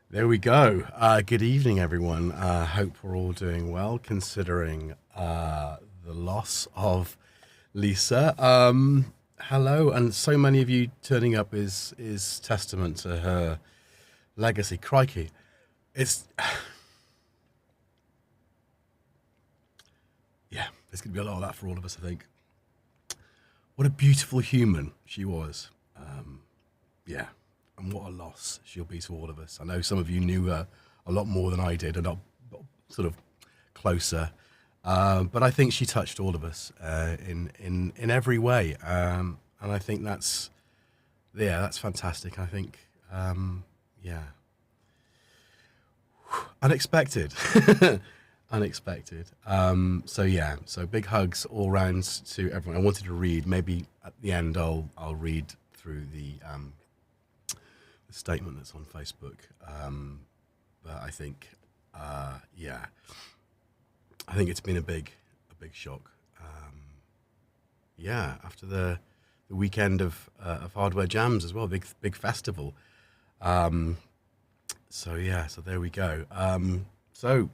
There we go. Good evening, everyone. Hope we're all doing well, considering the loss of Lisa. Hello, and so many of you turning up is testament to her legacy. Crikey, it's yeah. There's going to be a lot of that for all of us, I think. What a beautiful human she was. Yeah. And what a loss she'll be to all of us. I know some of you knew her a lot more than I did, and not sort of closer. But I think she touched all of us in every way. And I think that's fantastic. I think, yeah, unexpected, unexpected. So big hugs all round to everyone. I wanted to read. Maybe at the end I'll read through the statement that's on Facebook, but I think, yeah, I think it's been a big shock. Yeah, after the weekend of Hardware Jams as well, big festival. So yeah, so there we go. So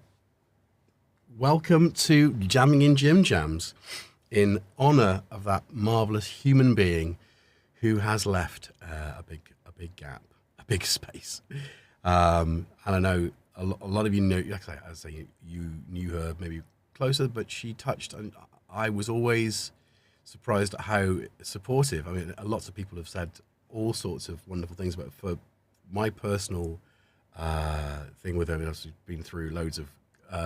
welcome to Jamming in Jimjams, in honor of that marvelous human being who has left a big gap. Big space, and I know a lot of you know. Like I say, you knew her maybe closer, but she touched, and I was always surprised at how supportive. I mean, lots of people have said all sorts of wonderful things, but for my personal thing with her, I've been through loads of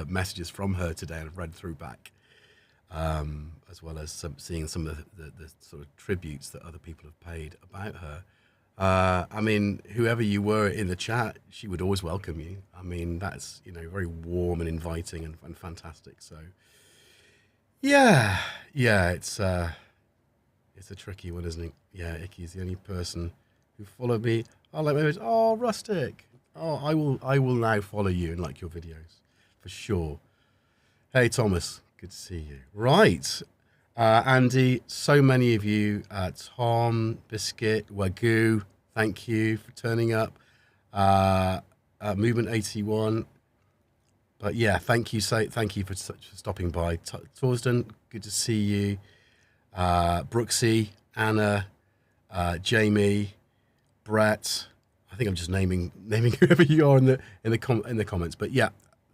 messages from her today, and I've read through back, as well as seeing some of the sort of tributes that other people have paid about her. I mean, whoever you were in the chat, she would always welcome you. I mean, that's, you know, very warm and inviting and fantastic. So, yeah, it's a tricky one, isn't it? Yeah, Icky's the only person who followed me. Oh, like maybe, oh, Rustic. Oh, I will now follow you and like your videos for sure. Hey, Thomas, good to see you. Right. Andy, so many of you, Tom, Biscuit, Wagyu, thank you for turning up. Movement 81, but yeah, thank you for stopping by. Torsden, good to see you. Brooksy, Anna, Jamie, Brett. I think I'm just naming whoever you are in the comments. But yeah,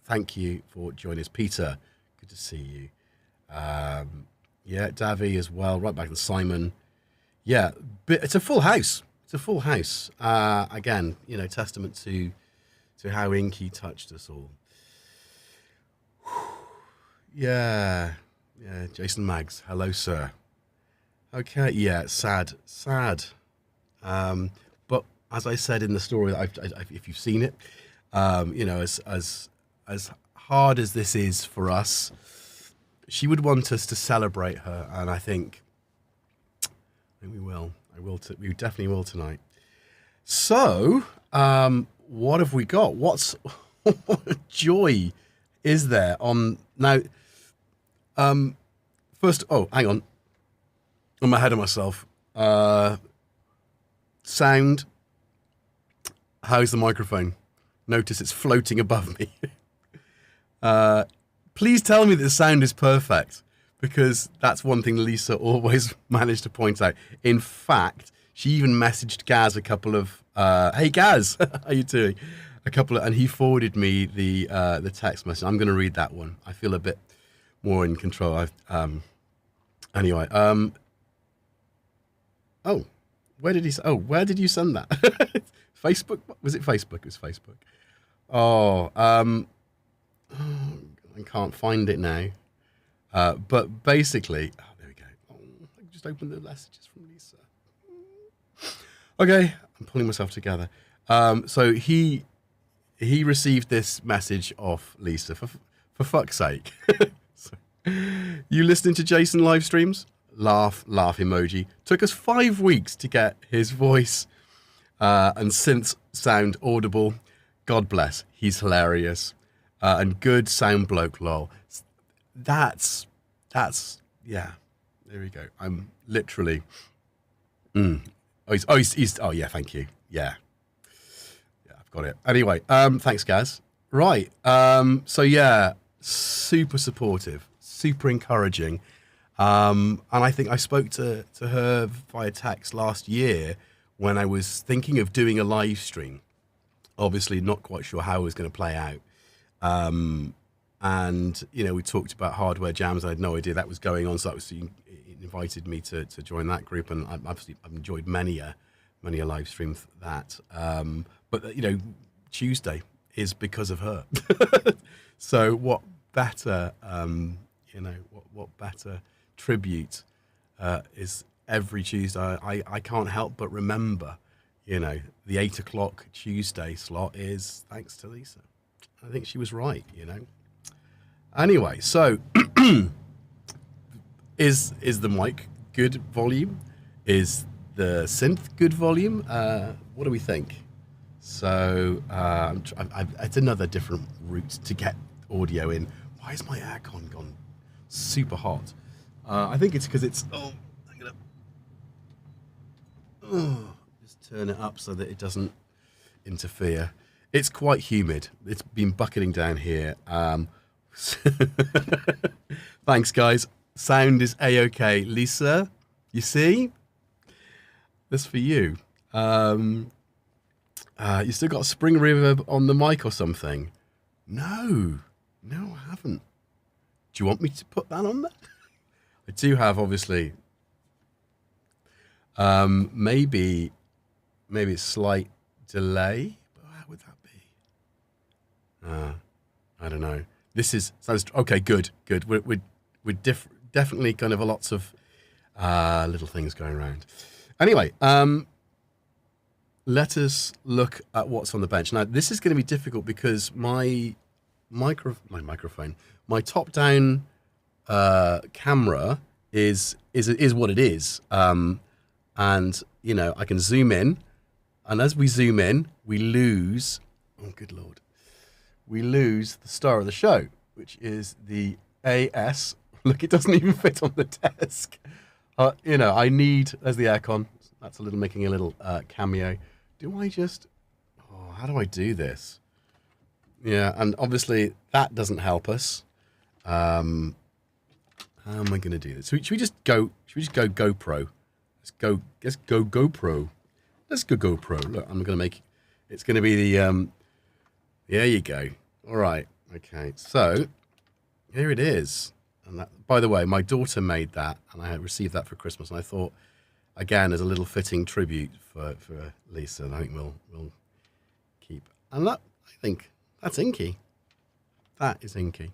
thank you for joining us. Peter, good to see you. Yeah, Davy as well. Right back to Simon. Yeah, but it's a full house. It's a full house. Again, you know, testament to how Inky touched us all. Yeah, Jason Maggs. Hello, sir. Okay, yeah, sad. But as I said in the story, if you've seen it, you know, as hard as this is for us, she would want us to celebrate her, and I think we will. We definitely will tonight. So, what have we got? What joy is there on now? First, oh, hang on. I'm ahead of myself. Sound. How's the microphone? Notice it's floating above me. Please tell me that the sound is perfect, because that's one thing Lisa always managed to point out. In fact, she even messaged Gaz a couple of, hey Gaz, how you doing? And he forwarded me the text message. I'm going to read that one. I feel a bit more in control. Anyway, oh, where did you send that? Facebook? Was it Facebook? It was Facebook. I can't find it now. But basically, there we go. I just opened the messages from Lisa. Okay, I'm pulling myself together. So he received this message off Lisa for fuck's sake. So, you listening to Jason live streams? Laugh emoji. Took us 5 weeks to get his voice and synths sound audible. God bless. He's hilarious. And good sound bloke, lol. That's yeah. There we go. I'm literally. Oh, yeah. Thank you. Yeah, I've got it. Anyway, thanks, guys. Right. So yeah, super supportive, super encouraging. And I think I spoke to her via text last year when I was thinking of doing a live stream. Obviously, not quite sure how it was going to play out. And, you know, we talked about hardware jams. I had no idea that was going on. So that was, it invited me to join that group. And I've enjoyed many a live stream that. But, you know, Tuesday is because of her. So what better, you know, what better tribute is every Tuesday. I can't help but remember, you know, the 8 o'clock Tuesday slot is thanks to Lisa. I think she was right, you know. Anyway, so is the mic good volume? Is the synth good volume? What do we think? So it's another different route to get audio in. Why is my aircon gone super hot? I think it's because it's I'm gonna just turn it up so that it doesn't interfere. It's quite humid. It's been bucketing down here. Thanks, guys. Sound is A-OK. Lisa, you see? That's for you. You still got a spring reverb on the mic or something? No, I haven't. Do you want me to put that on there? I do have, obviously. Maybe a slight delay. How would that be? I don't know. Sounds okay. Good. We're definitely kind of lots of little things going around. Anyway, let us look at what's on the bench. Now, this is going to be difficult because my microphone, my top-down camera is what it is, and you know I can zoom in, and as we zoom in, we lose. Oh, good Lord. We lose the star of the show, which is the AS. Look, it doesn't even fit on the desk. You know, there's the aircon. That's making a little cameo. How do I do this? Yeah, and obviously that doesn't help us. How am I going to do this? Should we just go GoPro? Let's go GoPro. Let's go GoPro. Look, it's going to be the, there you go. All right. Okay. So here it is. And that, by the way, my daughter made that and I received that for Christmas. And I thought, again, as a little fitting tribute for Lisa, and I think we'll keep. And I think that's Inky. That is Inky.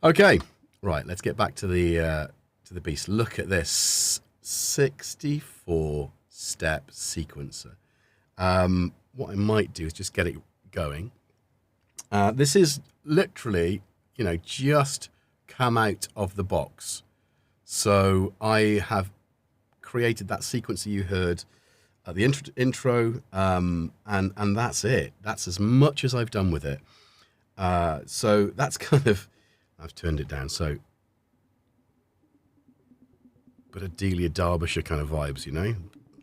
Okay. Right. Let's get back to the beast. Look at this 64-step sequencer. What I might do is just get it going. This is literally, you know, just come out of the box. So I have created that sequencer you heard at the intro, and that's it. That's as much as I've done with it. So that's kind of, I've turned it down. So, but a Delia Derbyshire kind of vibes, you know,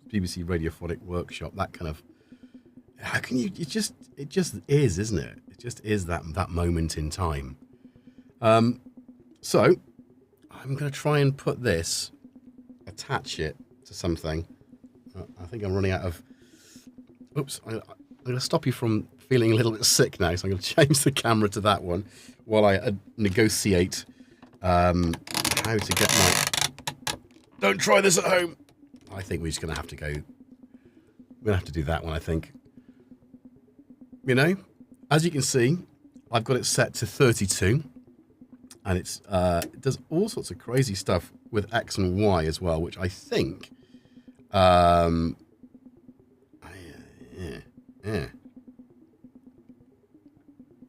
BBC Radiophonic Workshop, that kind of. How can you? It just is, isn't it? It just is that moment in time. So I I'm going to try and put this, attach it to something. I think I'm running out of... Oops, I'm going to stop you from feeling a little bit sick now, so I'm going to change the camera to that one while I negotiate how to get my... Don't try this at home! I think we're just going to have to go... We're going to have to do that one, I think. You know, as you can see, I've got it set to 32. And it does all sorts of crazy stuff with X and Y as well, which I think...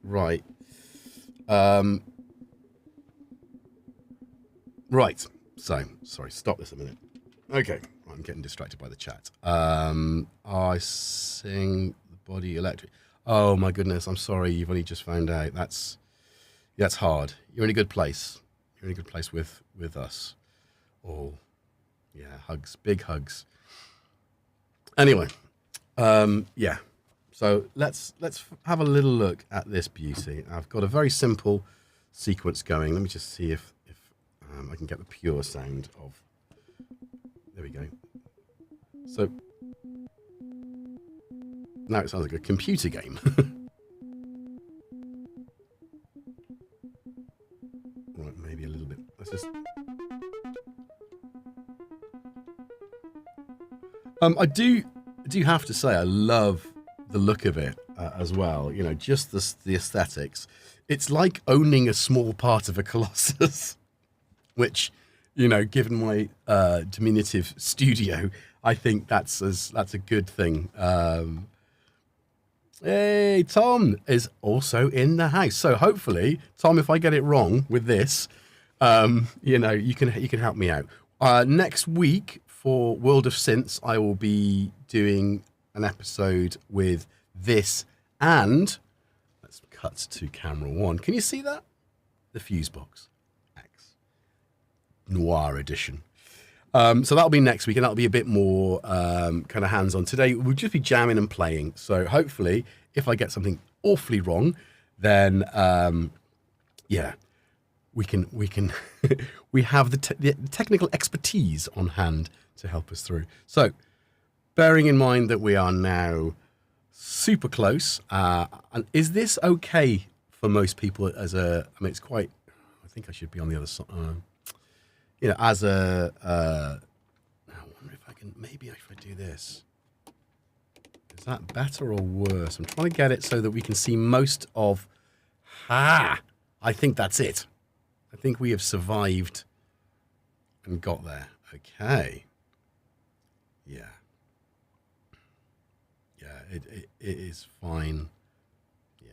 Right. Right. So, sorry, stop this a minute. Okay. I'm getting distracted by the chat. I sing the body electric. Oh my goodness, I'm sorry, you've only just found out. That's hard. You're in a good place. You're in a good place with us all. Yeah, hugs, big hugs. Anyway, yeah. So let's have a little look at this beauty. I've got a very simple sequence going. Let me just see if I can get the pure sound of. There we go. So now it sounds like a computer game. Right, maybe a little bit. Let's just. I do have to say I love the look of it as well. You know, just the aesthetics. It's like owning a small part of a Colossus, which, you know, given my diminutive studio, I think that's a good thing. Hey, Tom is also in the house. So hopefully, Tom, if I get it wrong with this, you know, you can help me out. Next week for World of Synths, I will be doing an episode with this, and let's cut to camera one. Can you see that? The Fuse Box X Noir Edition. So that'll be next week, and that'll be a bit more kind of hands-on. Today we'll just be jamming and playing. So hopefully, if I get something awfully wrong, then yeah, we can we have the technical expertise on hand to help us through. So, bearing in mind that we are now super close, and is this okay for most people as a? I mean, it's quite. I think I should be on the other side. You know, as a. I wonder if I can. Maybe if I do this. Is that better or worse? I'm trying to get it so that we can see most of. I think that's it. I think we have survived and got there. Okay. Yeah. Yeah, it is fine. Yeah.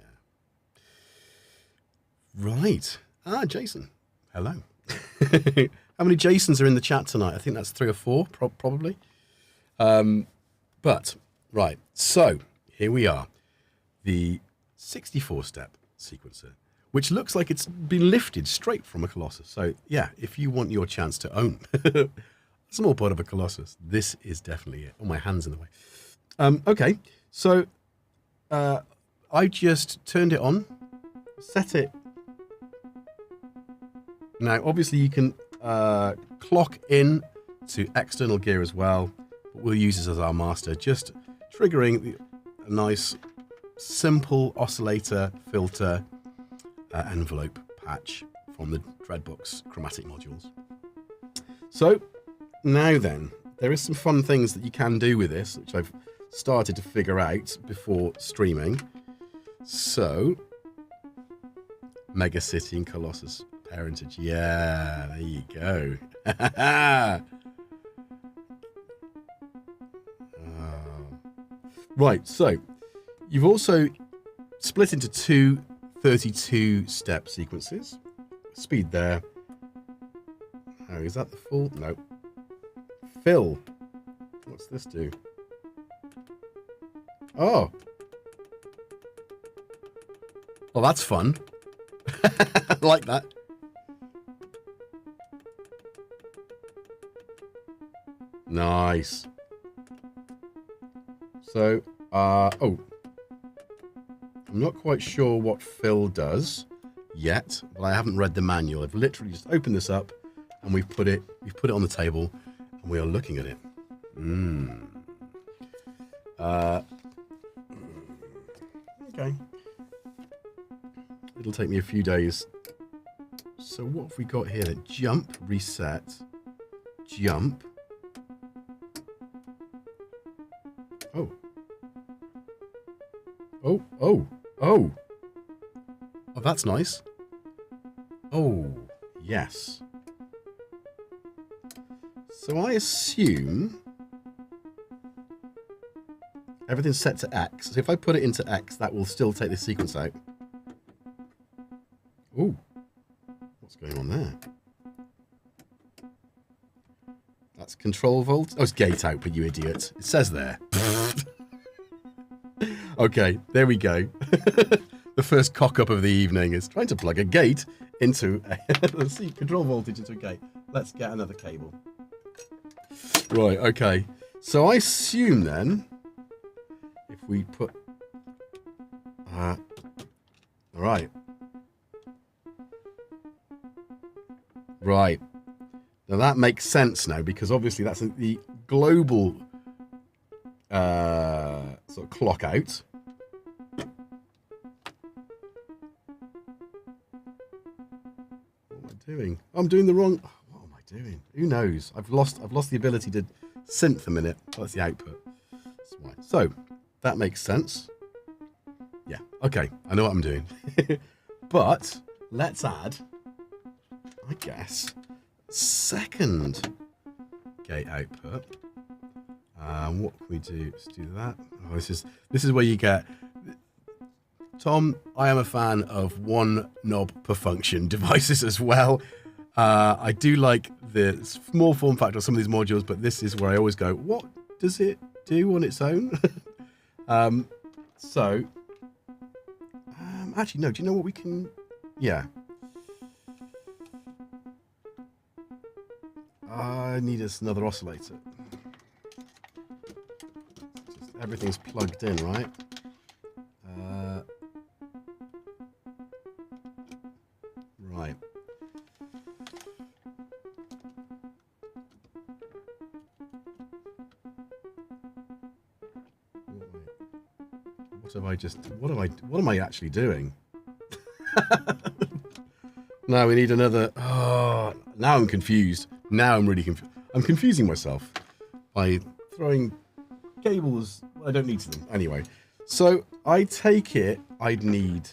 Right. Jason. Hello. How many Jasons are in the chat tonight? I think that's 3 or 4, probably. But, right. So, here we are. The 64-step sequencer, which looks like it's been lifted straight from a Colossus. So, yeah, if you want your chance to own a small part of a Colossus, this is definitely it. Oh, my hand's in the way. Okay, so I just turned it on, set it. Now, obviously, you can clock in to external gear as well, but we'll use this as our master, just triggering a nice, simple oscillator filter envelope patch from the Dreadbox Chromatic modules. So, now then, there is some fun things that you can do with this, which I've started to figure out before streaming. So, Mega City and Colossus parentage. Yeah, there you go. Right, so you've also split into 2 32-step sequences. Speed there. Oh, is that the full? No. Fill. What's this do? Oh. Well, that's fun. I like that. Nice. So, oh. I'm not quite sure what fill does yet, but I haven't read the manual. I've literally just opened this up, and we've put it on the table, and we are looking at it. Okay. It'll take me a few days. So what have we got here? Jump, reset, jump. Oh. Oh, oh, oh. Oh, that's nice. Oh, yes. So I assume everything's set to X. So if I put it into X, that will still take the sequence out. Ooh. What's going on there? That's control volt. Oh, it's gate output, you idiot. It says there. Okay, there we go. The first cock-up of the evening is trying to plug a gate into let's see, control voltage into a gate. Let's get another cable. Right, okay. So I assume then, if we put... all right. Right. Now that makes sense now, because obviously that's the global sort of clock out. What am I doing? I'm doing the wrong... What am I doing? Who knows? I've lost the ability to synth a minute. Oh, that's the output. That's right. So that makes sense. Yeah. Okay. I know what I'm doing. But let's add, I guess, second gate output. What can we do? Let's do that. Oh, this is where you get... Tom, I am a fan of one knob per function devices as well. I do like the small form factor of some of these modules, but this is where I always go, what does it do on its own? Actually, no, do you know what we can... Yeah. I need another oscillator. Everything's plugged in, right? Right. What am I actually doing? Now we need another... Oh, now I'm confused. Now I'm really confused. I'm confusing myself by throwing cables I don't need to them. Anyway, so I take it I'd need...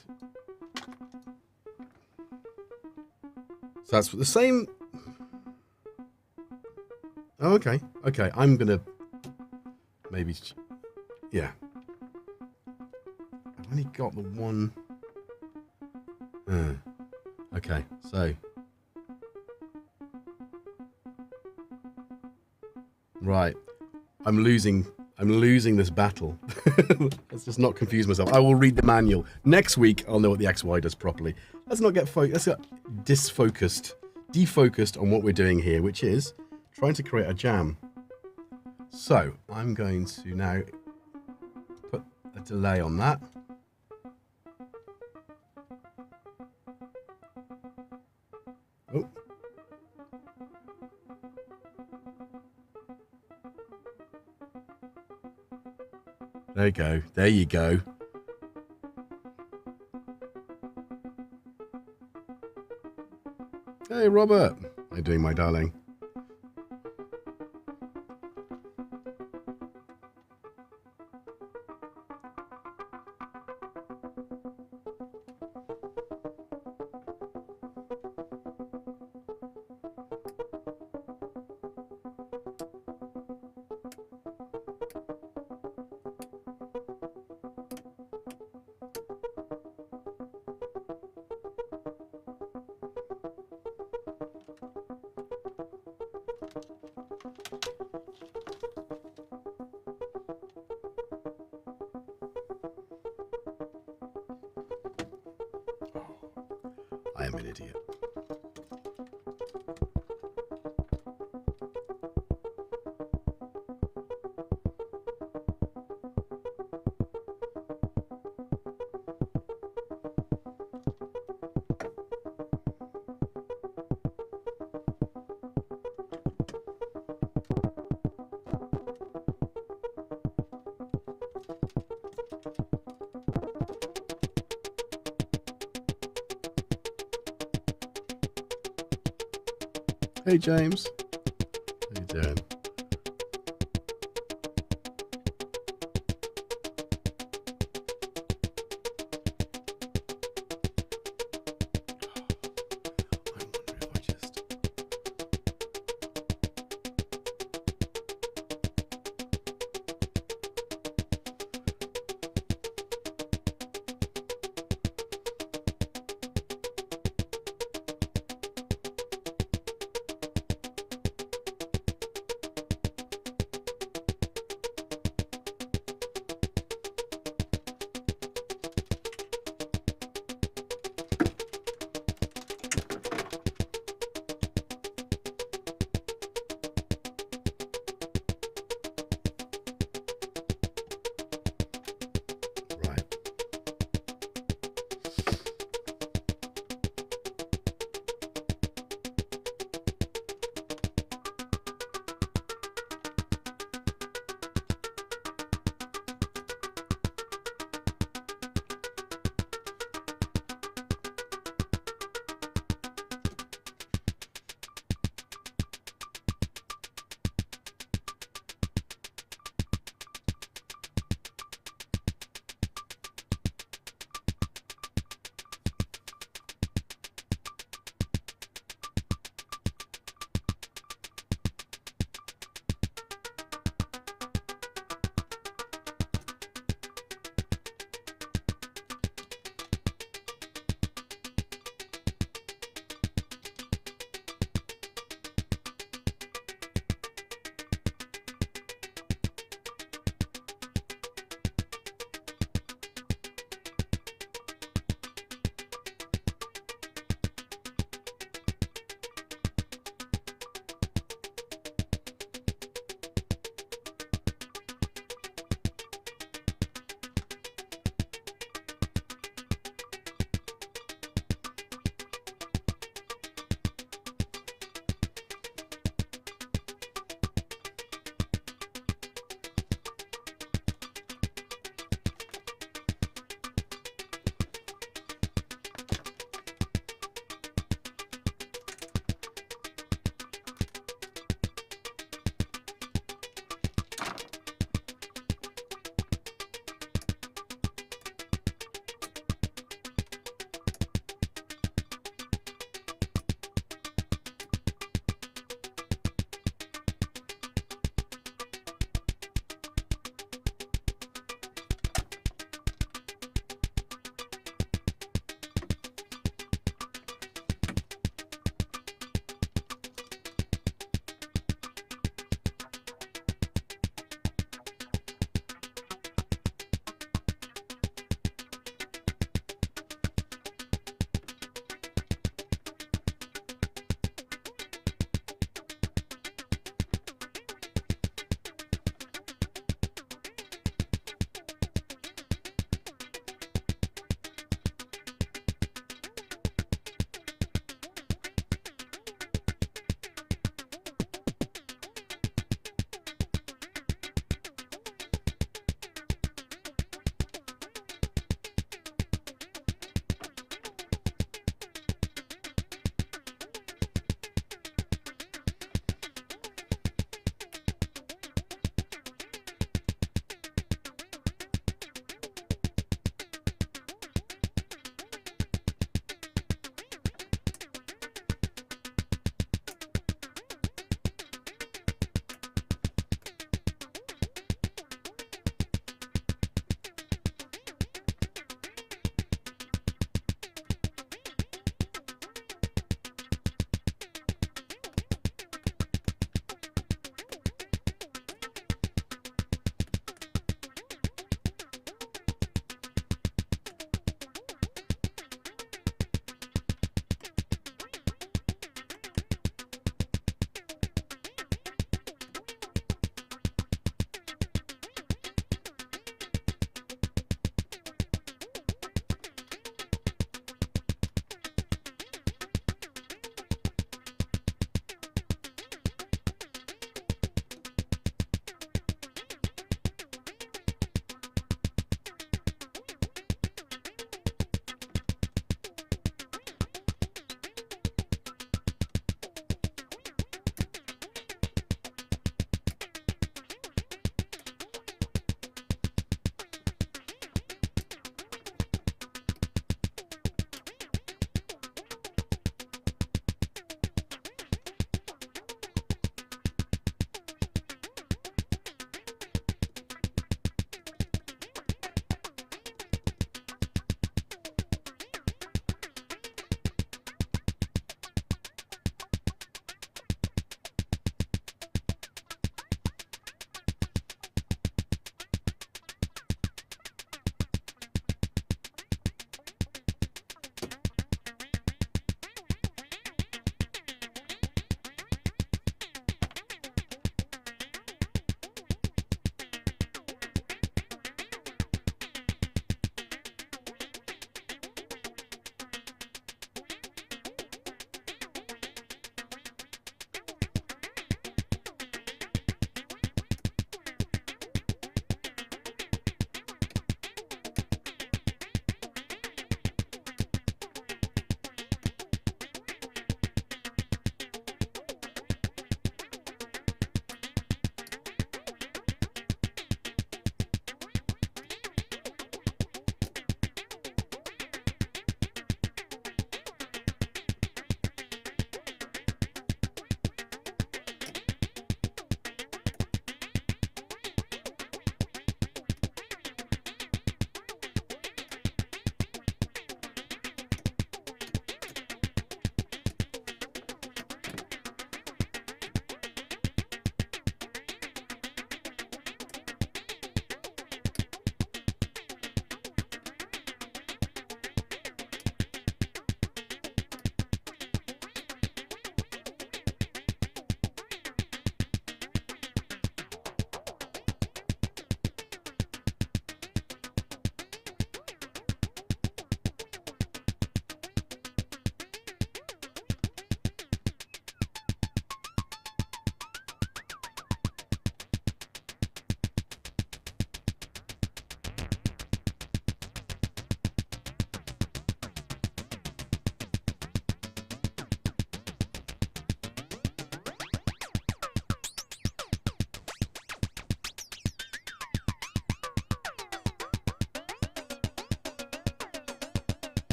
So that's the same... Oh, okay. Okay, I'm going to... Maybe... Yeah. I've only got the one... Okay, so... Right. I'm losing this battle. Let's just not confuse myself. I will read the manual. Next week, I'll know what the XY does properly. Let's not get let's get defocused on what we're doing here, which is trying to create a jam. So I'm going to now put a delay on that. Oh. There you go. There you go. Hey, Robert. How you doing, my darling? I am an idiot. Hey, James. How you doing? I wonder if I just...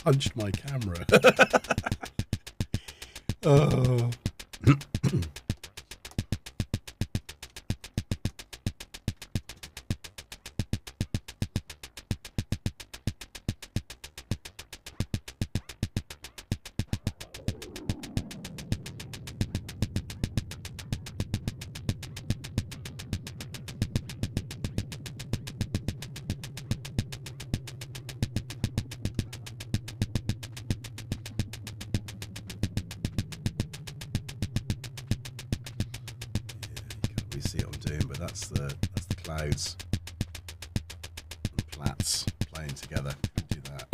punched my camera. Oh. See what I'm doing, but that's the clouds and plats playing together. Do that.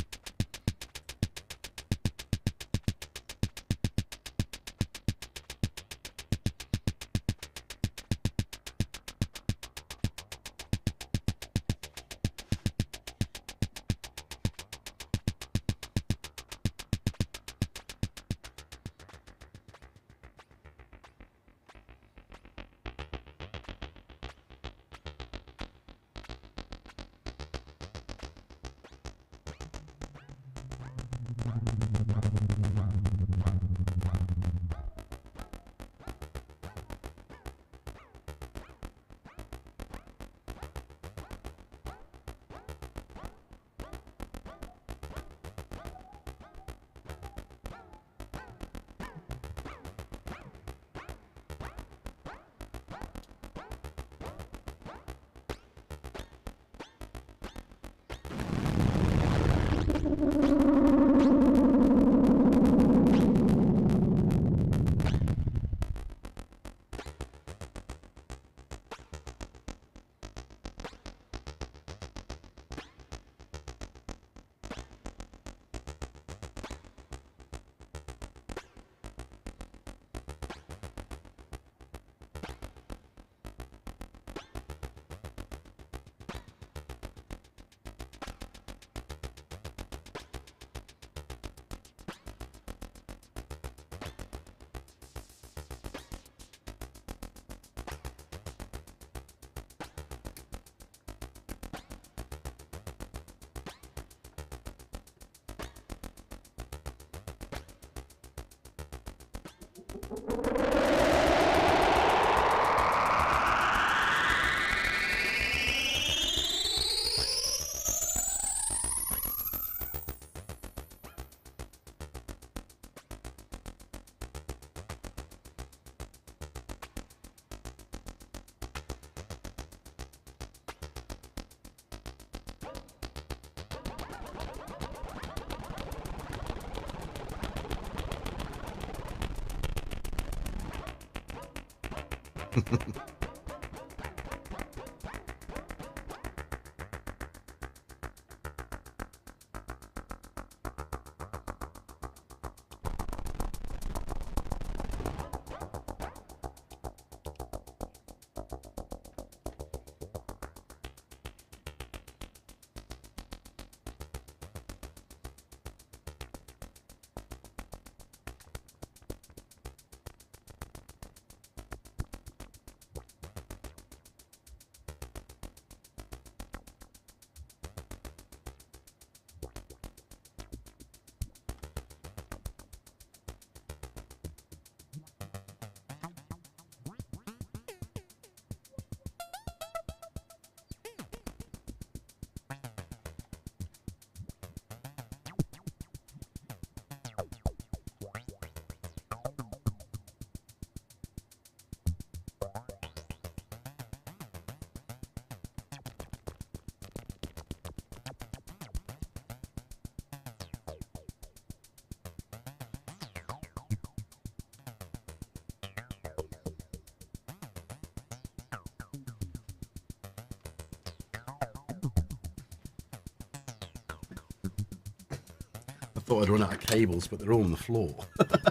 Thought I'd run out of cables, but they're all on the floor. Okay.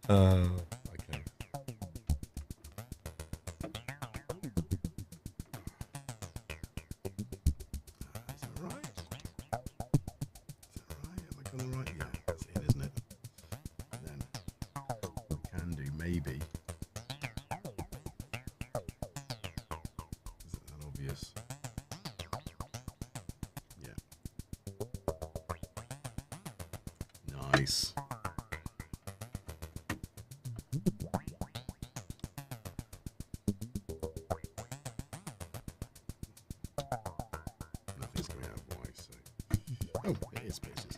Is that right? Have I got the right? Yeah, that's it, isn't it? And then we can do maybe. Is it that obvious? Yeah. Nice. Nothing's coming out of voice. So. Oh, it is spaces.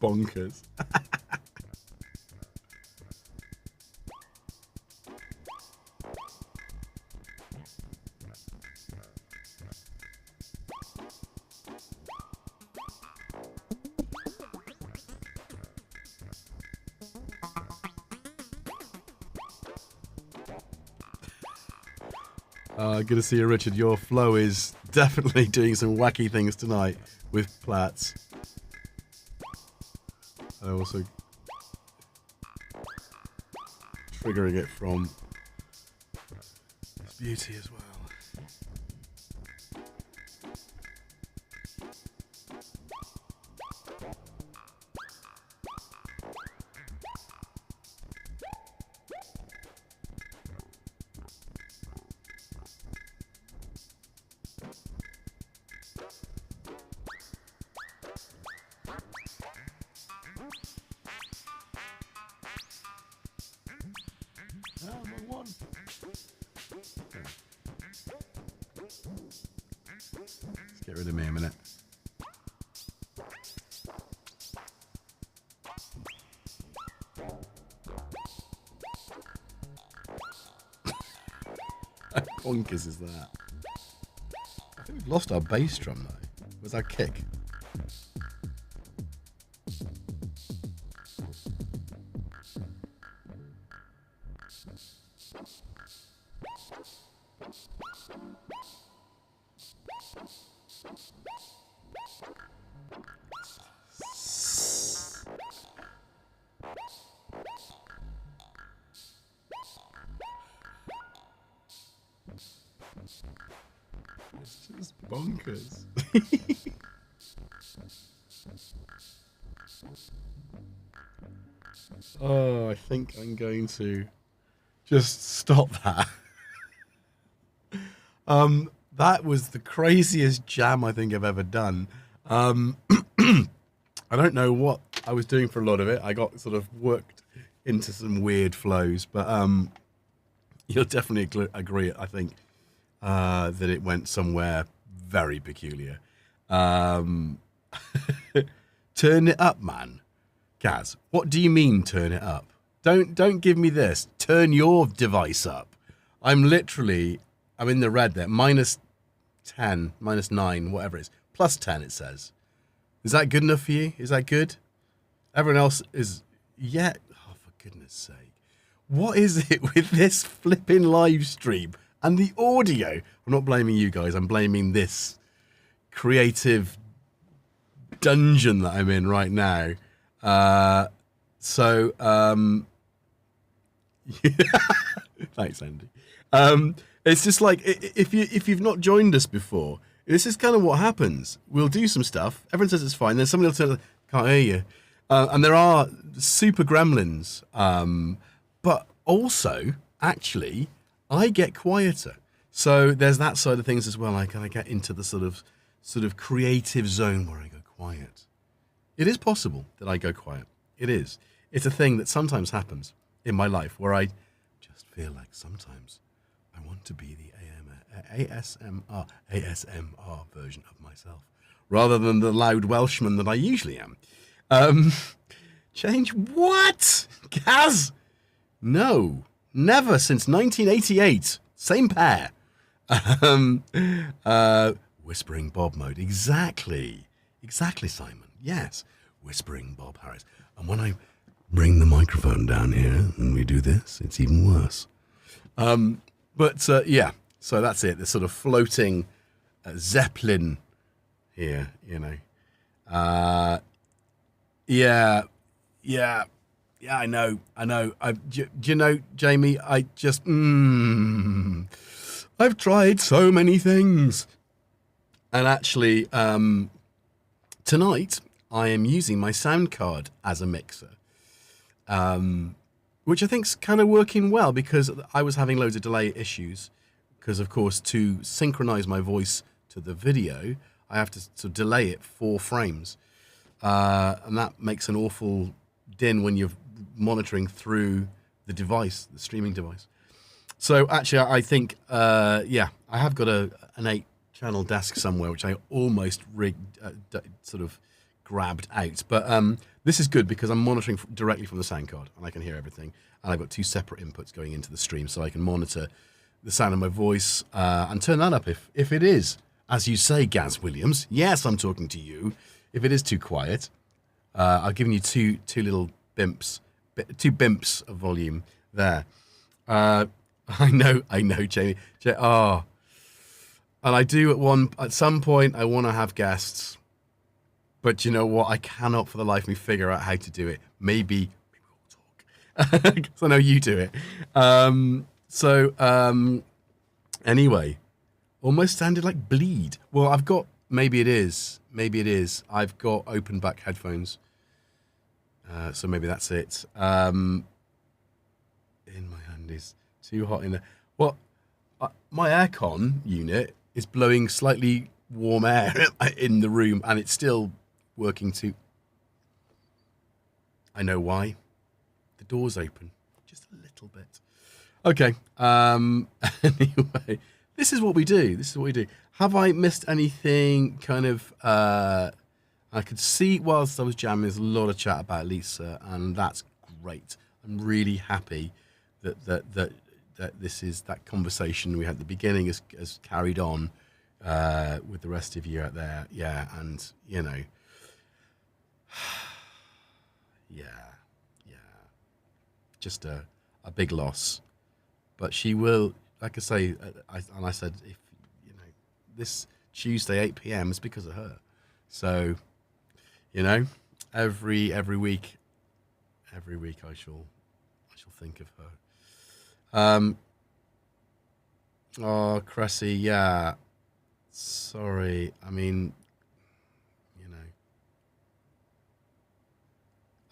Bonkers. Good to see you, Richard. Your flow is definitely doing some wacky things tonight with plats. Also triggering it from its beauty as well. Let's get rid of me a minute. How bonkers is that? I think we've lost our bass drum though. Where's our kick? It's just bonkers. Oh, I think I'm going to just stop that. That was the craziest jam I think I've ever done. I don't know what I was doing for a lot of it. I got sort of worked into some weird flows, but you'll definitely agree, I think, that it went somewhere very peculiar. Turn it up, man. Kaz, what do you mean turn it up? Don't give me this. Turn your device up. I'm in the red there. -10, -9, whatever it is. +10 it says. Is that good enough for you? Is that good? Everyone else is, yeah. Oh, for goodness sake. What is it with this flipping live stream and the audio? I'm not blaming you guys. I'm blaming this creative dungeon that I'm in right now. Thanks, Andy. It's just like, if you've not joined us before, this is kind of what happens. We'll do some stuff. Everyone says it's fine. Then somebody will say, can't hear you. And there are super gremlins. But also, actually, I get quieter. So there's that side of things as well. I kind of get into the sort of creative zone where I go quiet. It is possible that I go quiet. It is. It's a thing that sometimes happens in my life where I just feel like sometimes I want to be the ASMR version of myself rather than the loud Welshman that I usually am. Change what? Kaz? No, never since 1988. Same pair. Whispering Bob mode. Exactly, Simon. Yes, Whispering Bob Harris. And when I bring the microphone down here and we do this, it's even worse. Yeah, so that's it. The sort of floating Zeppelin here, you know. Yeah, I know. Do you know, Jamie, I just, I've tried so many things. And actually, tonight, I am using my sound card as a mixer, which I think's kind of working well, because I was having loads of delay issues. Because, of course, to synchronize my voice to the video, I have to sort of delay it 4 frames. And that makes an awful din when you're monitoring through the device, the streaming device. So actually, I think, I have got an 8-channel desk somewhere, which I almost rigged, sort of grabbed out. But this is good because I'm monitoring directly from the sound card, and I can hear everything. And I've got 2 separate inputs going into the stream, so I can monitor the sound of my voice and turn that up if it is, as you say, Gaz Williams. Yes, I'm talking to you. If it is too quiet, I've given you two little bimps, 2 bimps of volume there. I know, Jamie. And I do at some point I want to have guests, but you know what? I cannot for the life of me figure out how to do it. Maybe we'll talk, because I know you do it. Anyway, almost sounded like bleed. Well, I've got, maybe it is. I've got open back headphones. So maybe that's it. In my hand is too hot in there. Well, my aircon unit is blowing slightly warm air in the room, and it's still working too. I know why. The door's open. Just a little bit. Okay. Anyway, this is what we do. Have I missed anything kind of... I could see whilst I was jamming, there's a lot of chat about Lisa, and that's great. I'm really happy that this is that conversation we had at the beginning has carried on with the rest of you out there. Yeah, and you know, yeah, just a big loss. But she will, like I say, I said, if you know, this Tuesday 8 p.m. is because of her. So, you know, every week I shall think of her. Oh, Cressy, yeah. Sorry. I mean, you know.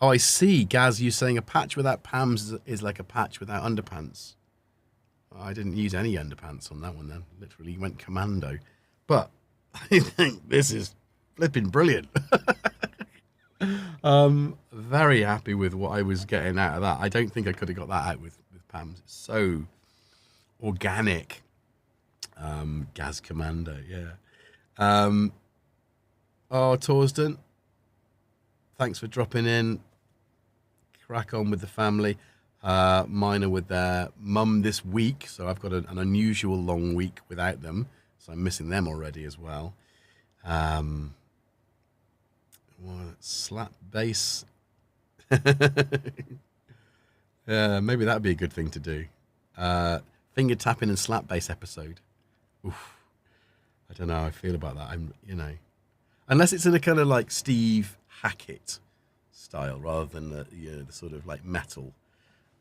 Oh, I see. Gaz, you saying a patch without Pams is like a patch without underpants. I didn't use any underpants on that one then. Literally went commando. But I think this is flipping brilliant. Very happy with what I was getting out of that. I don't think I could have got that out with Pams. It's so organic. Gaz Commando, yeah. Torsden, thanks for dropping in. Crack on with the family. Mine are with their mum this week, so I've got an unusual long week without them, so I'm missing them already as well. Slap bass. Yeah, maybe that'd be a good thing to do. Finger tapping and slap bass episode. Oof. I don't know how I feel about that. Unless it's in a kind of like Steve Hackett style rather than the sort of like metal,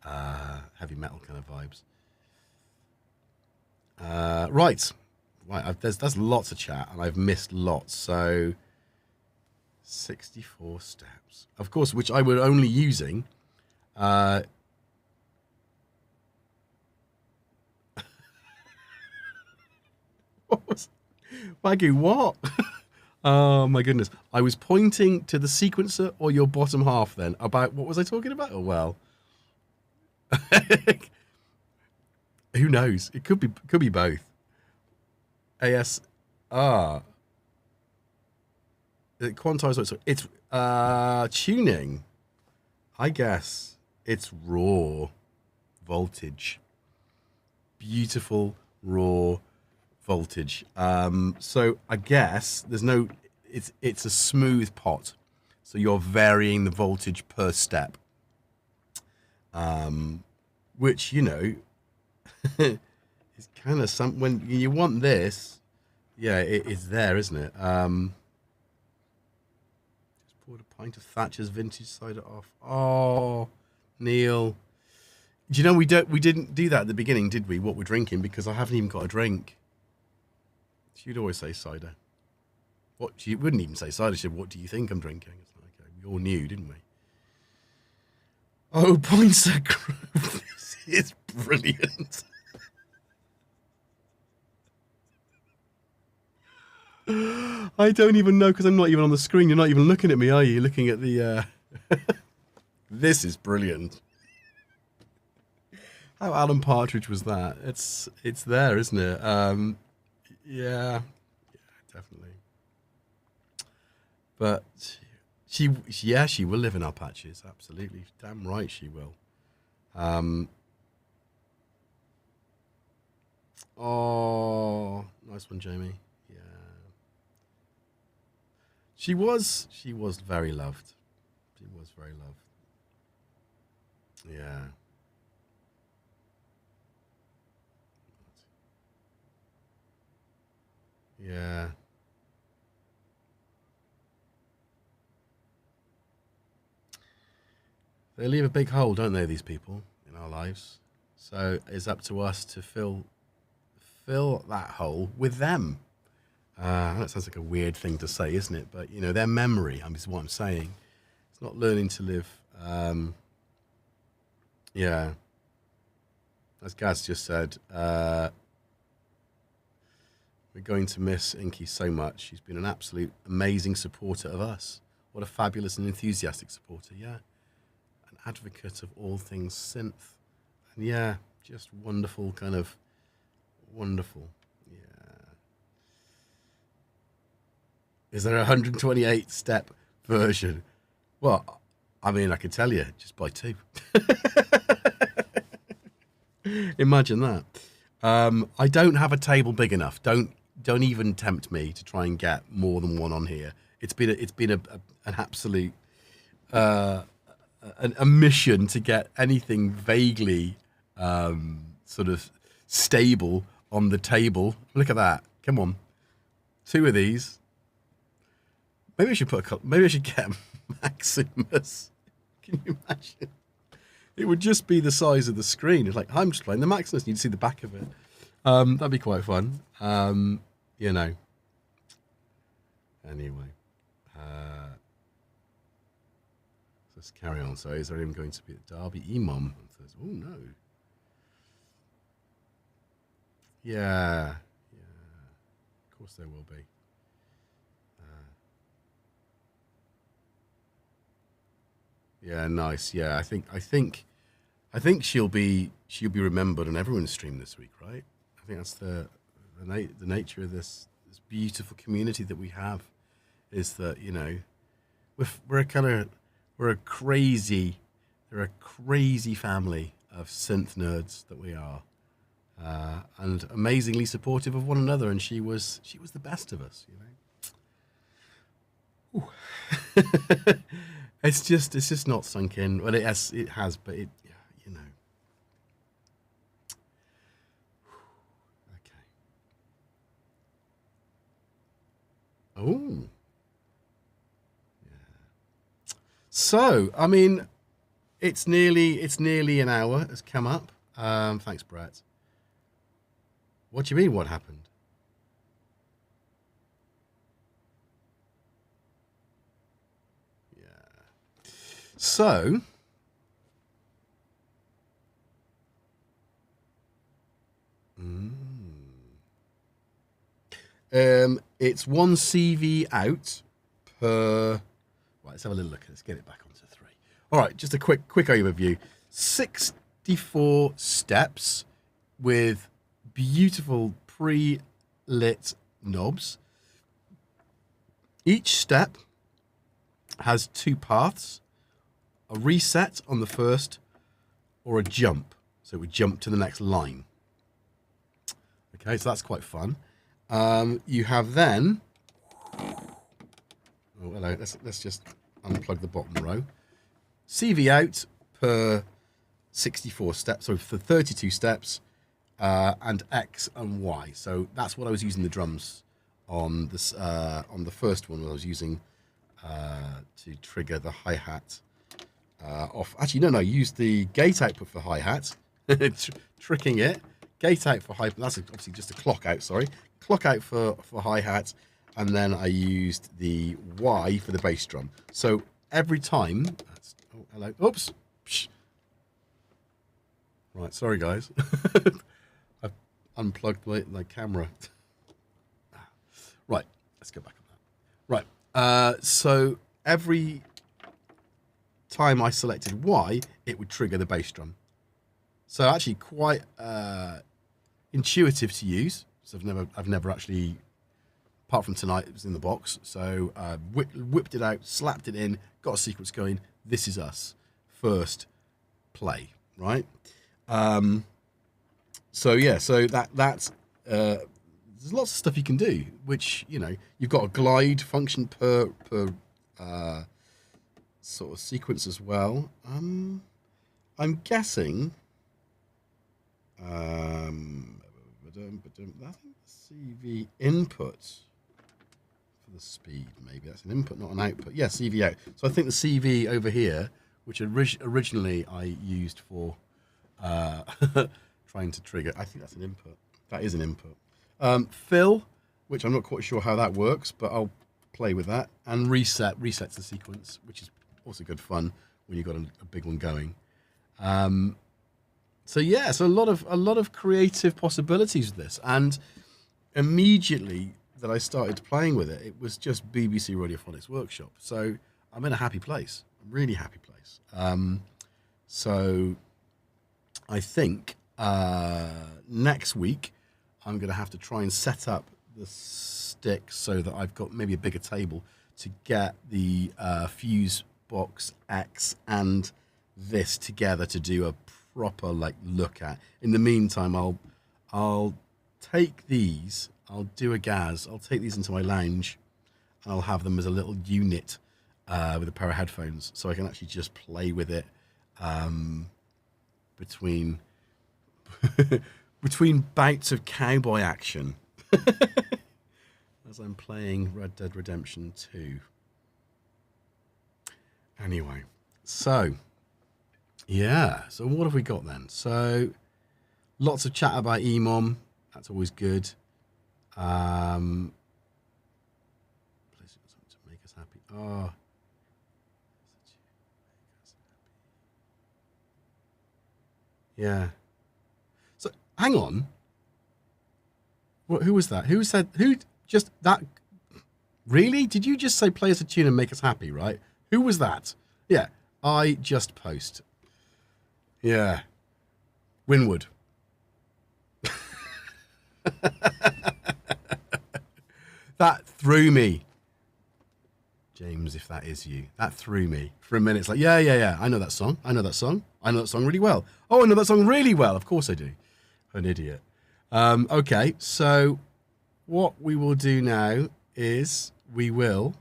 heavy metal kind of vibes. Right. There's lots of chat and I've missed lots. So 64 steps, of course, which I were only using. Maggie, what? Oh my goodness. I was pointing to the sequencer or your bottom half then. About what was I talking about? Oh well. Who knows? It could be both. ASR. Quantized, it's tuning. I guess it's raw voltage. Beautiful raw voltage. So I guess there's no, it's a smooth pot. So you're varying the voltage per step. Which, you know, is kind of some, when you want this, yeah, it's there, isn't it? Just poured a pint of Thatcher's vintage cider off. Oh, Neil. Do you know we didn't do that at the beginning, did we? What we're drinking, because I haven't even got a drink. She'd always say cider. What, she wouldn't even say cider. She'd, what do you think I'm drinking? It's like, okay, we all knew, didn't we? Oh, points are this is brilliant. I don't even know, because I'm not even on the screen. You're not even looking at me, are you? You're looking at the... This is brilliant. How Alan Partridge was that? It's there, isn't it? Yeah, definitely. But she will live in our patches. Absolutely, damn right she will. Oh, nice one, Jamie. Yeah, she was very loved. She was very loved. Yeah. Yeah. They leave a big hole, don't they, these people, in our lives? So it's up to us to fill that hole with them. That sounds like a weird thing to say, isn't it? But, you know, their memory, is what I'm saying. It's not learning to live. Yeah. As Gaz just said, we're going to miss Inky so much. She's been an absolute amazing supporter of us. What a fabulous and enthusiastic supporter, yeah. An advocate of all things synth. And yeah, just wonderful, kind of wonderful. Yeah. Is there a 128 step version? Well, I mean, I can tell you, just buy 2. Imagine that. I don't have a table big enough. Don't even tempt me to try and get more than one on here. It's been an absolute a mission to get anything vaguely sort of stable on the table. Look at that! Come on, 2 of these. Maybe I should maybe I should get Maximus. Can you imagine? It would just be the size of the screen. It's like, I'm just playing the Maximus. You'd see the back of it. That'd be quite fun. You know. Anyway. Let's carry on. So is there even going to be a Derby Imam? Oh, no. Yeah. Of course there will be. Yeah, nice. Yeah, I think she'll be remembered on everyone's stream this week, right? I think that's the nature of this beautiful community that we have, is that, you know, we're a crazy family of synth nerds that we are, and amazingly supportive of one another. And she was the best of us, you know. It's just not sunk in. Well, it has, but it, you know. Okay. Oh. Yeah. So, I mean, it's nearly an hour has come up. Thanks, Brett. What do you mean? What happened? So, it's 1 CV out per. Right, let's have a little look. Let's get it back onto 3. All right, just a quick overview. 64 steps with beautiful pre-lit knobs. Each step has 2 paths, a reset on the first or a jump. So we jump to the next line. Okay, so that's quite fun. You have then, oh hello, let's just unplug the bottom row. CV out per 64 steps, so for 32 steps, and X and Y. So that's what I was using the drums on this on the first one. I was using to trigger the hi-hat off. Actually, no, use the gate output for hi-hat, tricking it. Gate out for hi-hat. That's obviously just a clock out. Sorry, clock out for hi-hat, and then I used the Y for the bass drum. So every time. Oh, hello. Oops. Psh. Right. Sorry, guys. I've unplugged my camera. Right. Let's go back on that. Right. So every time I selected Y, it would trigger the bass drum. So actually quite intuitive to use. So I've never actually, apart from tonight, it was in the box. So whipped it out, slapped it in, got a sequence going. This is us. First play, right? So yeah, so that's there's lots of stuff you can do. Which you've got a glide function per sort of sequence as well. I'm guessing. I think CV input for the speed, maybe that's an input, not an output. Yeah, CV out. So I think the CV over here, which originally I used for trying to trigger, I think that's an input. That is an input. Fill, which I'm not quite sure how that works, but I'll play with that. And resets the sequence, which is also good fun when you've got a big one going. So yeah, so a lot of creative possibilities with this, and immediately that I started playing with it, it was just BBC Radiophonics Workshop. So I'm in a happy place, a really happy place. So I think next week I'm going to have to try and set up the stick so that I've got maybe a bigger table to get the Fuse Box X and this together to do a proper look at. In the meantime, I'll take these, I'll do a Gaz, I'll take these into my lounge, and I'll have them as a little unit with a pair of headphones, so I can actually just play with it between between bouts of cowboy action as I'm playing Red Dead Redemption 2. Anyway, so yeah, so what have we got then? So lots of chat about EMOM. That's always good. Something to make us happy. Oh, yeah. So hang on. Who was that? Who said? Who just that? Really? Did you just say play us a tune and make us happy? Right? Who was that? Yeah, I just post. Yeah, Winwood. That threw me. James, if that is you, that threw me for a minute. It's like, yeah. I know that song. I know that song really well. Oh, I know that song really well. Of course I do. I'm an idiot. Okay, so what we will do now is we will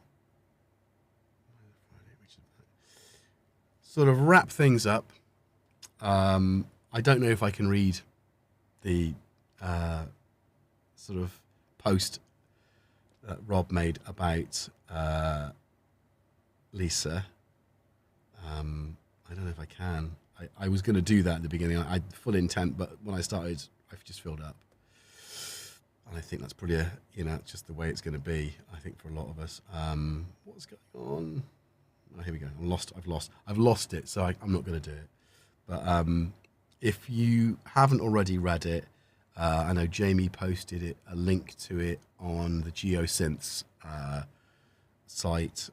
sort of wrap things up. I don't know if I can read the sort of post that Rob made about Lisa. I don't know if I can. I was going to do that at the beginning. I had full intent, but when I started, I've just filled up. And I think that's probably just the way it's going to be, I think, for a lot of us. What's going on? Oh, here we go. I've lost it, so I'm not going to do it. But if you haven't already read it, I know Jamie posted a link to it on the GeoSynths site.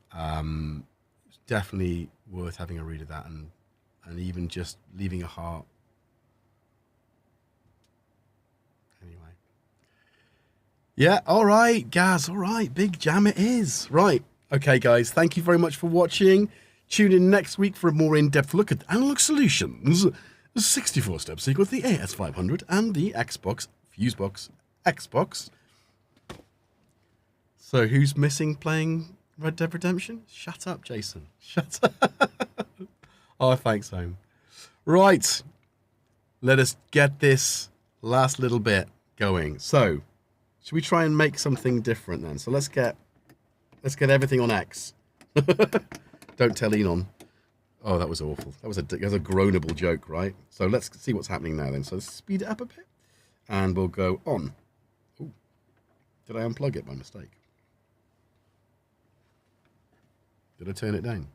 It's definitely worth having a read of that, and even just leaving a heart. Anyway. Yeah, all right, Gaz, all right, big jam it is. Right, okay, guys, thank you very much for watching. Tune in next week for a more in-depth look at Analogue Solutions, the 64-step sequence, the AS500, and the Xbox, Fusebox, Xbox. So who's missing playing Red Dead Redemption? Shut up, Jason. Shut up. Oh, thanks, home. Right. Let us get this last little bit going. So, should we try and make something different then? So let's get everything on X. Don't tell Enon. Oh, that was awful. That was a groanable joke, right? So let's see what's happening now then. So let's speed it up a bit. And we'll go on. Ooh. Did I unplug it by mistake? Did I turn it down?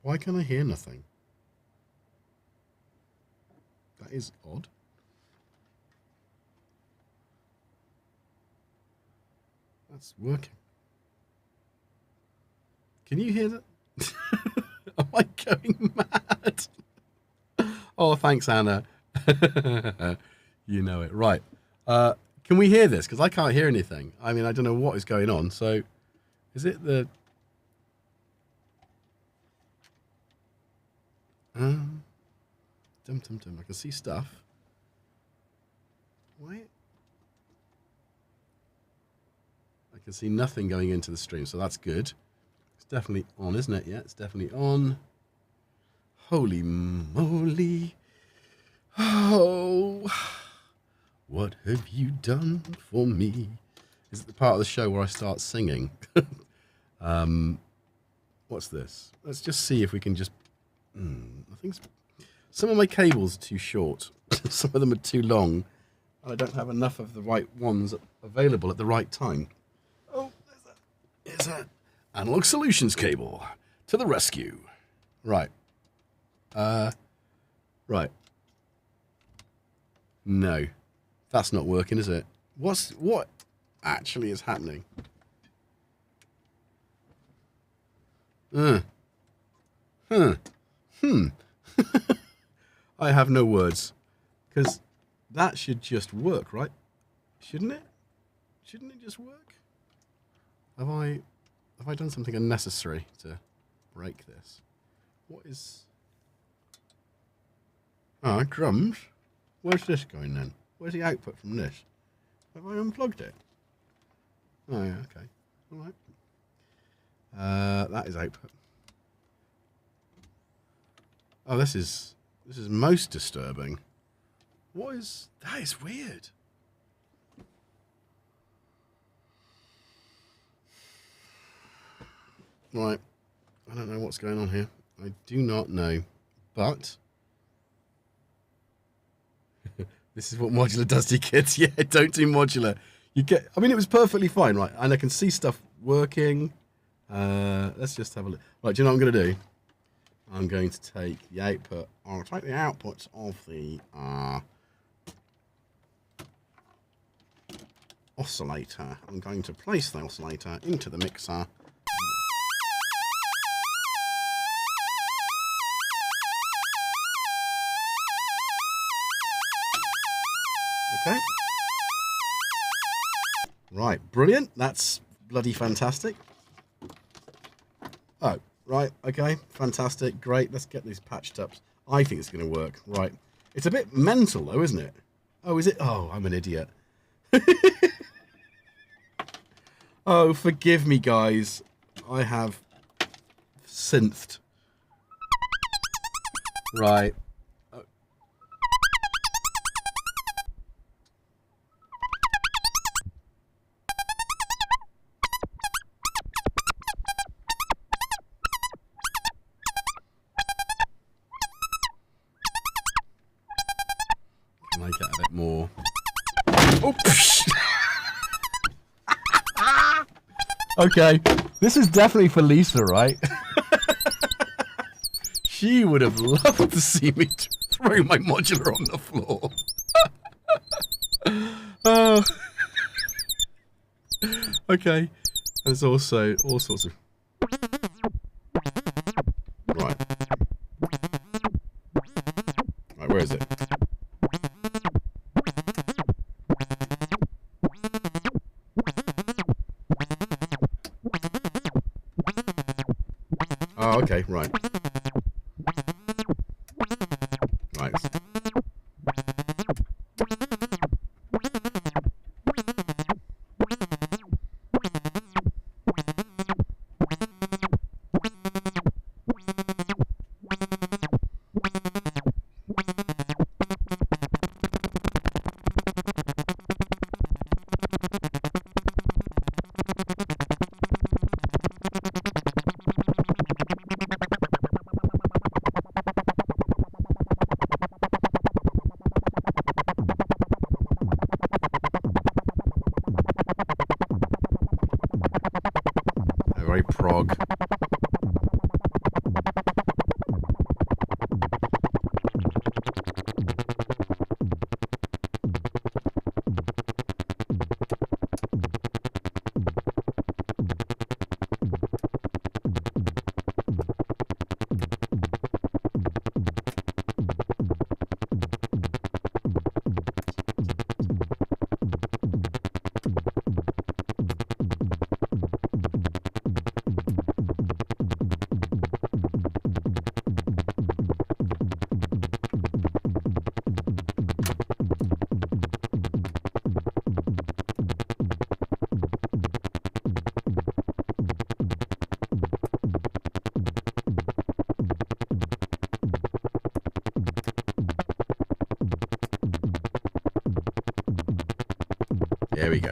Why can I hear nothing? That is odd. That's working. Can you hear that? Am I going mad? Oh, thanks, Anna. You know it. Right. Can we hear this? Because I can't hear anything. I mean, I don't know what is going on. So, is it the... Dum dum dum. I can see stuff. Wait. I can see nothing going into the stream, so that's good. It's definitely on, isn't it? Yeah, it's definitely on. Holy moly. Oh, what have you done for me? Is it the part of the show where I start singing? What's this? Let's just see if we can just... I think some of my cables are too short. Some of them are too long. And I don't have enough of the right ones available at the right time. Oh, there's that Analogue Solutions cable to the rescue. Right. Right. No, that's not working, is it? What actually is happening? I have no words, because that should just work, right? Shouldn't it? Shouldn't it just work? Have I done something unnecessary to break this? What is... Ah, drums? Where's this going then? Where's the output from this? Have I unplugged it? Oh yeah, okay. Alright. That is output. Oh, this is most disturbing. What is... That is weird. Right. I don't know what's going on here. I do not know. But... this is what Modular does to kids. Yeah, don't do Modular. You get... I mean, it was perfectly fine, right? And I can see stuff working. Let's just have a look. Right, do you know what I'm going to do? I'm going to take the output. I'll take the outputs of the oscillator. I'm going to place the oscillator into the mixer. Okay. Right, brilliant. That's bloody fantastic. Oh. Right, okay, fantastic, great. Let's get these patched up. I think it's going to work. Right. It's a bit mental, though, isn't it? Oh, is it? Oh, I'm an idiot. Oh, forgive me, guys. I have synthed. Right. Make it a bit more. Oops. Okay, this is definitely for Lisa, right? She would have loved to see me throw my modular on the floor. Oh. Okay, there's also all sorts of... Right. Right, where is it? Oh, okay, right. Right. There we go.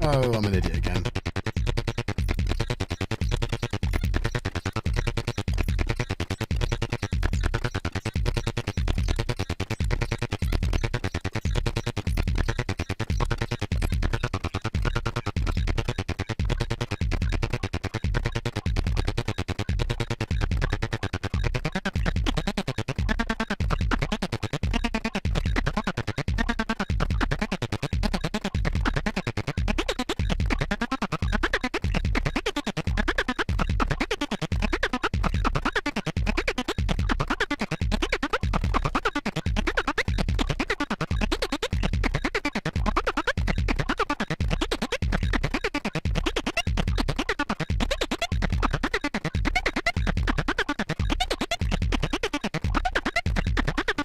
Oh, I'm an idiot again.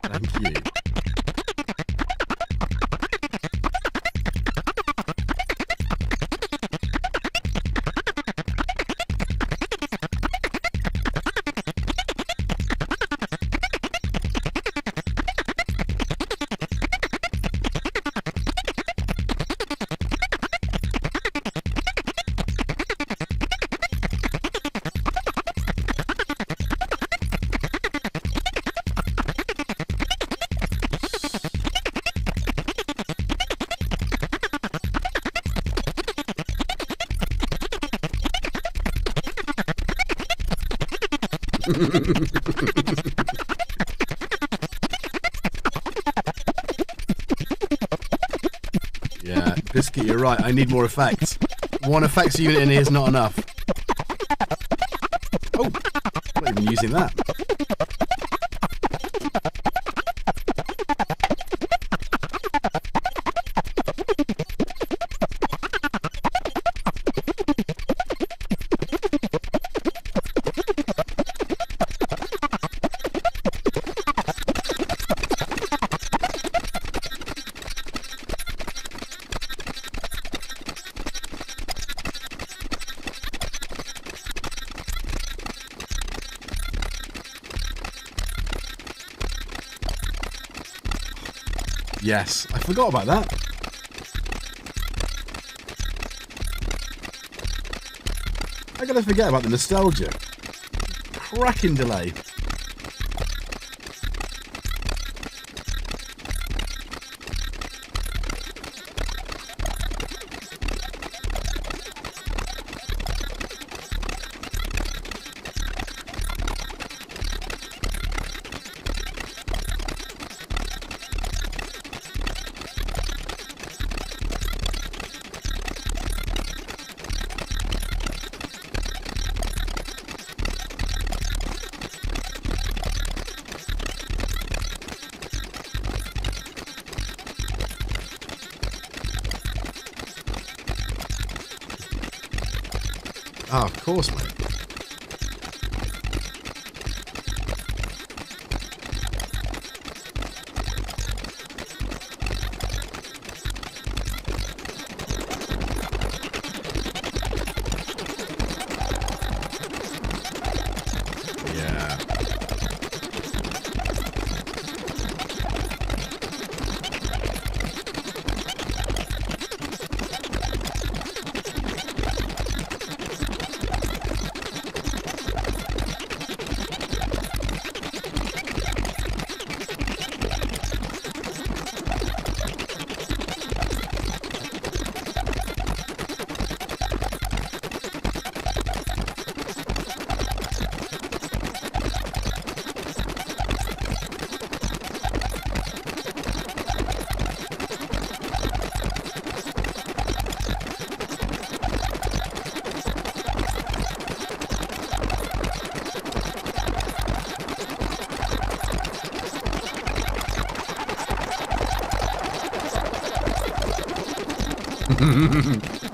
Thank you. Yeah, Biscuit, you're right. I need more effects. One effects unit in here is not enough. Oh, I'm not even using that. Yes, I forgot about that. I gotta forget about the nostalgia. Cracking delay. Oh, of course, mate. Yeah.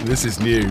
This is new.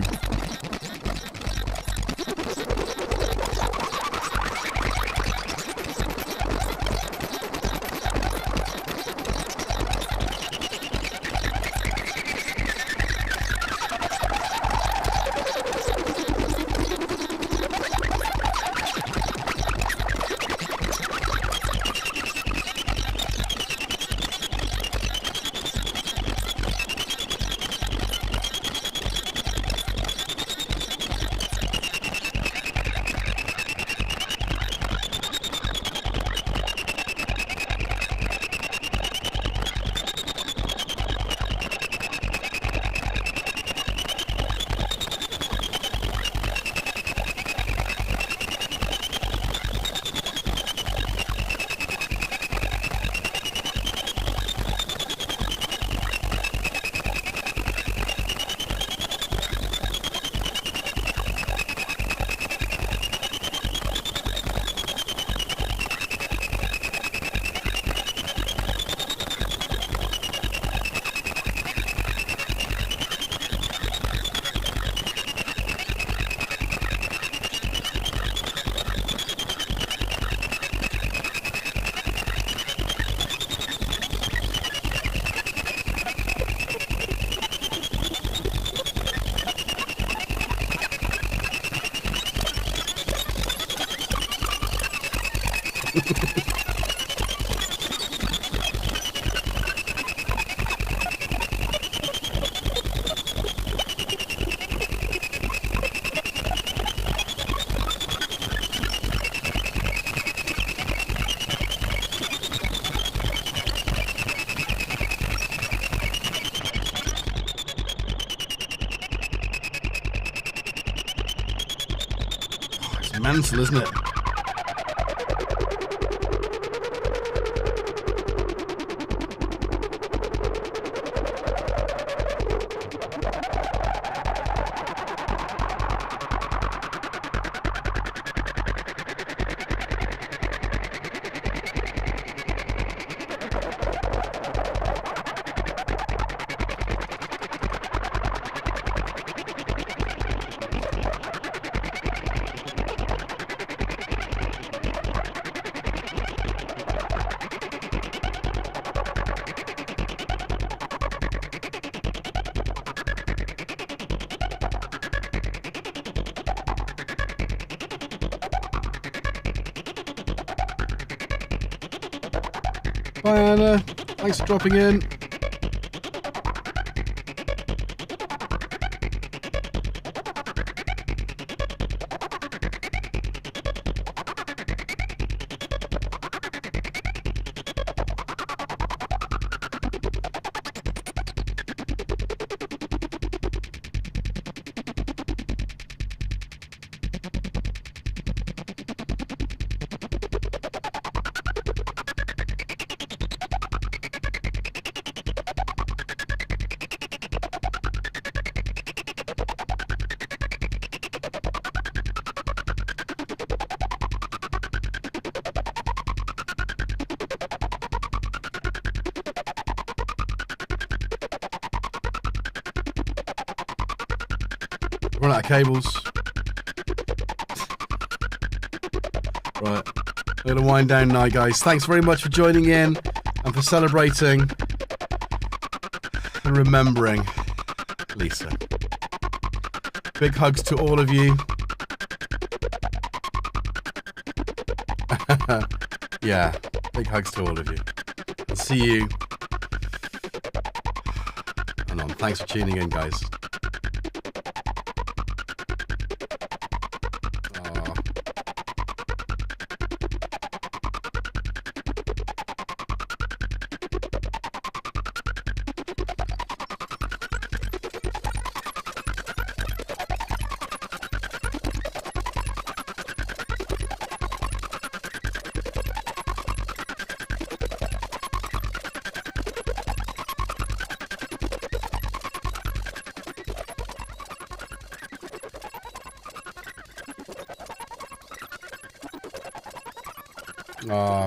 Mental, isn't it? Bye, Anna. Thanks for dropping in. Run out of cables. Right. We're going to wind down now, guys. Thanks very much for joining in and for celebrating and remembering Lisa. Big hugs to all of you. Yeah, big hugs to all of you. I'll see you. And on. Thanks for tuning in, guys.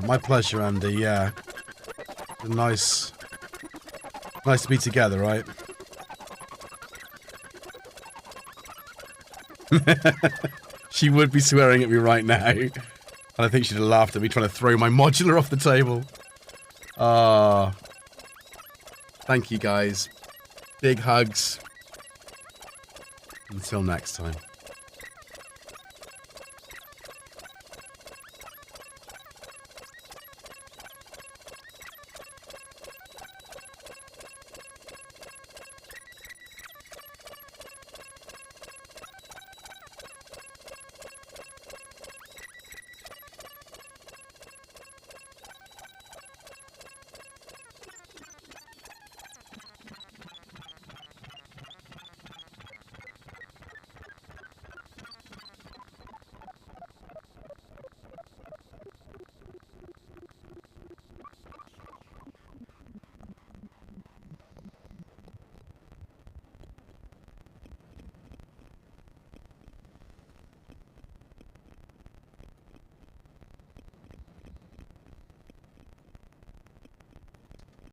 My pleasure, Andy. Yeah, nice to be together, right? She would be swearing at me right now, and I think she'd have laughed at me trying to throw my modular off the table. Thank you, guys. Big hugs. Until next time.